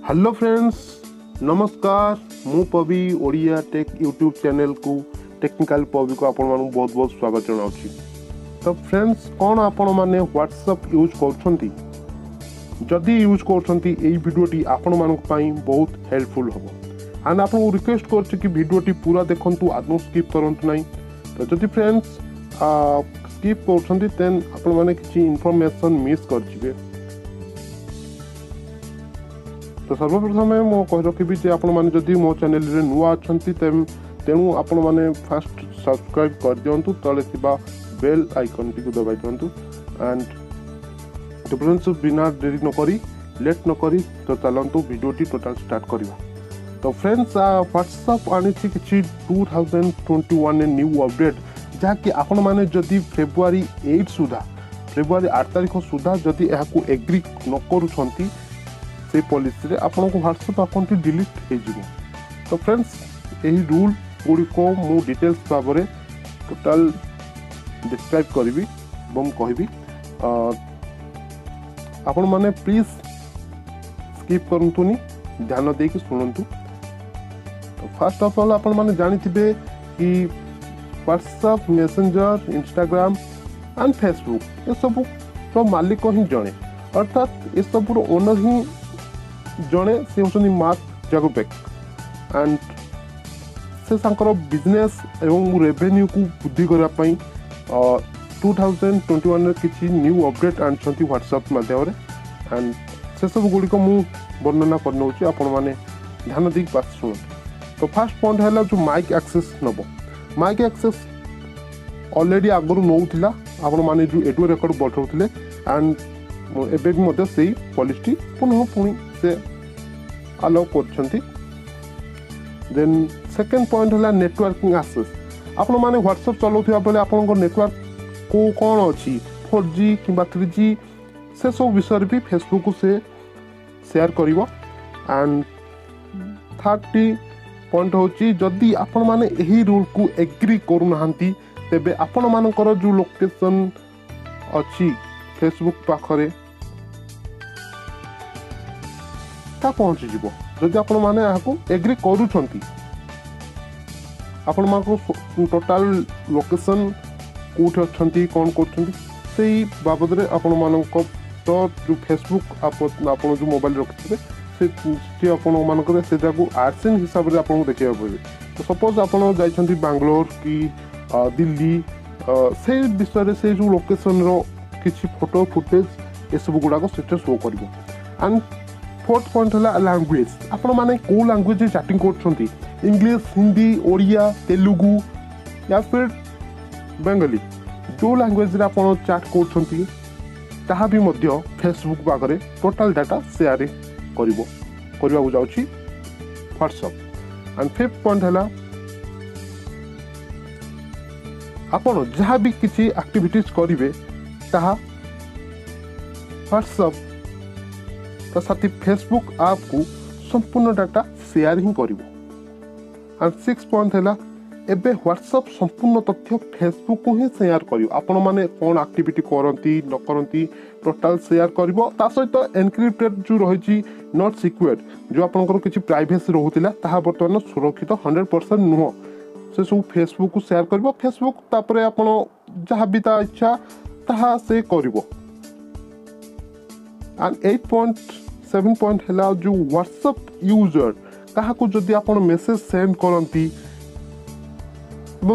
Hello friends नमस्कार मु पवी Odia take YouTube channel को टेक्निकल पवी को आपण मानु बहुत बहुत स्वागत जनाउछि। तो फ्रेंड्स कौन आपण माने व्हाट्सएप यूज करछंती जदि यूज करछंती एई वीडियोटी आपण मानक पई बहुत हेल्पफुल होबो एंड आपण को रिक्वेस्ट करछि कि वीडियोटी पूरा देखंतु आदौ स्किप करंतु नै। तो जदि फ्रेंड्स स्किप करछंती देन आपण माने किछि इंफॉर्मेशन मिस करछिबे। तो सर्वप्रथम मो कह रखी जे आपण मैंने जदि मो चैनल रे नुआ अच्छी तेणु आपण मैंने फास्ट सब्सक्राइब कर दिंतु तले बेल आइकन टी दबाई दिंतु एंड तो फ्रेंड्स बिना देरी न करी लेट न करी तो चलतु वीडियोटी टोटल स्टार्ट करवा। तो फ्रेंड्स व्हाट्सएप आनी कि 2021 न्यू अपडेट जहाँकि आपण मैंने जदि फेब्रुआरी 8 सुधा फेब्रुआरी 8 तारीख सुधा जदि यहाँ एग्री न करूछंती से पॉलिसी रे आपन को व्हाट्सएप अकाउंट डिलीट हो जिवो। तो फ्रेंड्स यही रूल गुडी को मु डिटेल्स भाबरे टोटल डिस्क्राइब करबी बम कहबी आपन माने प्लीज स्किप करंतुनी ध्यान दे कि सुनंतु। तो फर्स्ट ऑफ ऑल आपन माने जानिथिबे कि WhatsApp messenger Instagram and Facebook ये सब तो मालिक ही जणे अर्थात ये सब ओनर ही जड़े से होनी मार्क जागरबर्ग एंड से बिजनेस एवं रेवेन्यू को वृद्धि करने 2021 किसी न्यू अपडेट आनी व्हाट्सएप माध्यम एंड से सब गुड़िक मु वर्णना करनौछि आपण माने ध्यान दी पास सुन। तो फर्स्ट पॉइंट है जो माइक एक्सेस नब माइक एक्सेस ऑलरेडी आगु नौला आपण माने जो एडो रेकॉर्ड बढ़ाउथिले एंड एबे भी मते सेही पॉलिसी पुनः पुणी से अलाउ करछंती। देन सेकंड पॉइंट है नेटवर्किंग एक्सेस आपण माने व्हाट्सएप चलाउथिबा बेले आपन नेटवर्क को कौन अच्छी 4G किंबा 3G से सब विषय भी फेसबुक से शेयर करिवो। एंड थर्ड पॉइंट होची जदि आपण माने एही रूल को एग्री करू नाहंती तेबे आपण मानकर जो लोकेशन अच्छी फेसबुक पाखरे ता पहुँची जीवो। जदि आपण माने याको एग्री करूछंती आपण माको टोटल लोकेशन कोठी अछंती कोन करछंती सेही बाबद रे आपण मानको तो जो फेसबुक आपण जो मोबाइल रखिथे से आपण मानकर से जाको आर्सन हिसाब रे आपण देखिया पड़े। तो सपोज आपण जाइछंती बेंगलोर की दिल्ली से विषय रे से जो लोकेशन रो किछि फोटो फुटेज ए सब गुडा को सेट शो करिवो। एंड फोर्थ पॉइंट है लैंग्वेज आपण माने को लैंग्वेज चैटिंग करछंती इंग्लिश हिंदी ओडिया तेलुगु या फिर बेंगली जो लैंग्वेज रे आपण चैट करछंती ताहा भी मध्य फेसबुक पाखरे टोटल डाटा शेयर करिवो करबा को जाउची व्हाट्सएप। एंड फिफ्थ पॉइंट है आपण जहाँ भी किसी एक्टिविटीज करिवे ताहा व्हाट्सएप तो साथ फेसबुक ऐप को संपूर्ण डाटा शेयर ही करिवो। एंड सिक्स पॉइंट है एबे व्हाट्सएप संपूर्ण तथ्य फेसबुक को ही शेयर करिवो आपण माने कोन एक्टिविटी करंती न करंती टोटल शेयर करिवो। ता सहित एनक्रिप्टेड जो रहिछि नॉट सिक्योर्ड जो आपनकर किछि प्राइवेसी रहुतिला ताहा वर्तमान सुरक्षित 100% नुह से सब फेसबुक को शेयर करिवो। फेसबुक तापरे आपण जहाँ भी ता इच्छा ताहा से करिवो। एंड 8.7 पॉइंट है जो व्हाट्सएप यूजर कहा जदि आप मेसेज सेंड करती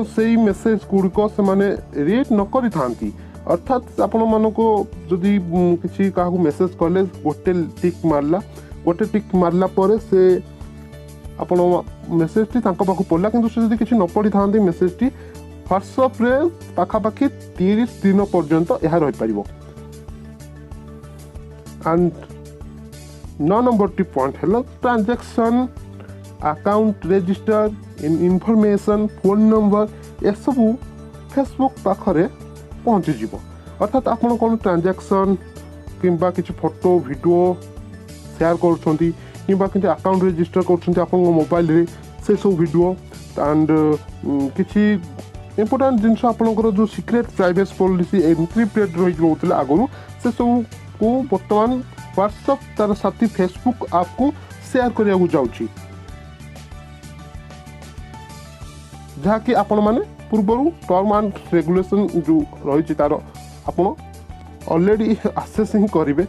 से मेसेज गुड़िक से रीड न करी थांती अर्थात आपण मानक जदि किसी क्या मेसेज कले गोटे टिक मारला पर से आपण मेसेज टी पाखु पड़ला किंतु से जदि किसी न पढ़ी था मेसेज टी व्हाट्सएप रे पाखापाखि 30 दिन पर्यंत यह रही पारिबो। एंड 9 नंबर टी पॉइंट है transaction account register information phone number ये सब फेसबुक पाखरे पहुँची जीवो। अर्थात आपण कोन ट्रांजैक्शन किंबा किछि फोटो वीडियो शेयर करछंती किंबा किछि अकाउंट रजिस्टर करछंती आपण मोबाइल रे से सब वीडियो एंड किछि इंपोर्टेंट जिनस आपनकर जो सीक्रेट प्राइवेसी पॉलिसी एनक्रिप्टेड रही रहउतला आगु से सब को वर्तमान व्हाट्सएप तार साथी फेसबुक ऐप को शेयर करने जाऊँगी जहाँकि आपण मैंने पूर्व टर्म एंड रेगुलेशन जो रही तार आपण ऑलरेडी आसेस ही करेंगे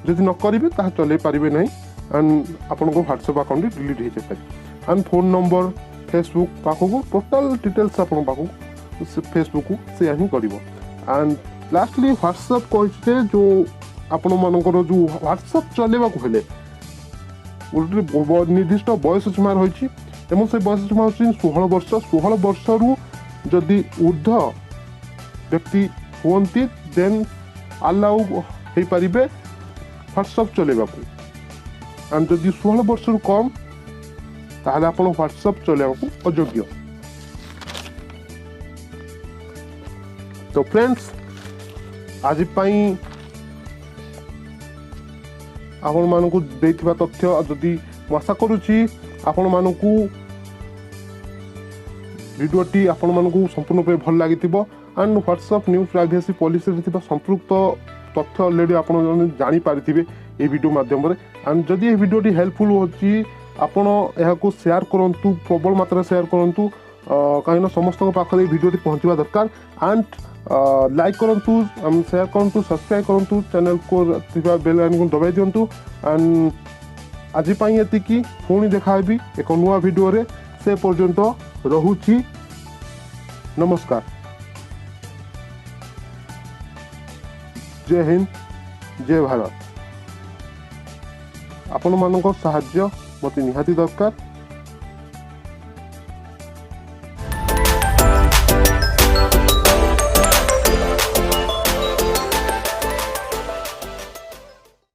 जदि न करेंगे ताहा चले पारे ना एंड आपण व्हाट्सएप अकाउंट डिलीट हो जाए एंड फोन नंबर फेसबुक पाखक टोटाल डिटेल्स आपण पाखक फेसबुक को शेयर ही कर एंड लास्टली व्हाट्सएप कही जो आपण मानकर जो व्हाट्सएप चलेबा हेले गोटे निर्दिष्ट बयस सीमा रही एवं से बयस सीमा हूँ 16 वर्ष 16 वर्ष रु जदि ऊर्ध व्यक्ति हुंती देन अलाउ हो पारे व्हाट्सएप चलेबा एंड जदि 16 वर्ष रु कम ताहले आपण व्हाट्सएप चलेबा अयोग्य। तो फ्रेंड्स आज पाई आपण मानकु देथिबा तथ्य जदि आशा करूची आपण मानकु भिडियोटी आपण मानकु संपूर्ण पे भल लागिथिबो and WhatsApp new privacy policy रे थिबा संपृक्त तथ्य ऑलरेडी आपण जानि पारिथिबे ए वीडियो माध्यम रे एंड जदि ए वीडियोटी हेल्पफुल होची आपण एहा को शेयर करंतु प्रबल मात्रा शेयर करंतु काइना समस्त पाखरे वीडियोटी पहुंचवा दरकार एंड लाइक करंतु शेयर करंतु सब्सक्राइब करंतु चैनल को थिबा बेल आइकन को दबाई दियंतु एंड आज पाई एतिकी पुणी देखाबी एक नुआ वीडियो रे से पर्यंत रहुची नमस्कार जय हिंद जय भारत आपण मानक साहाय्य मते निहाती दरकार।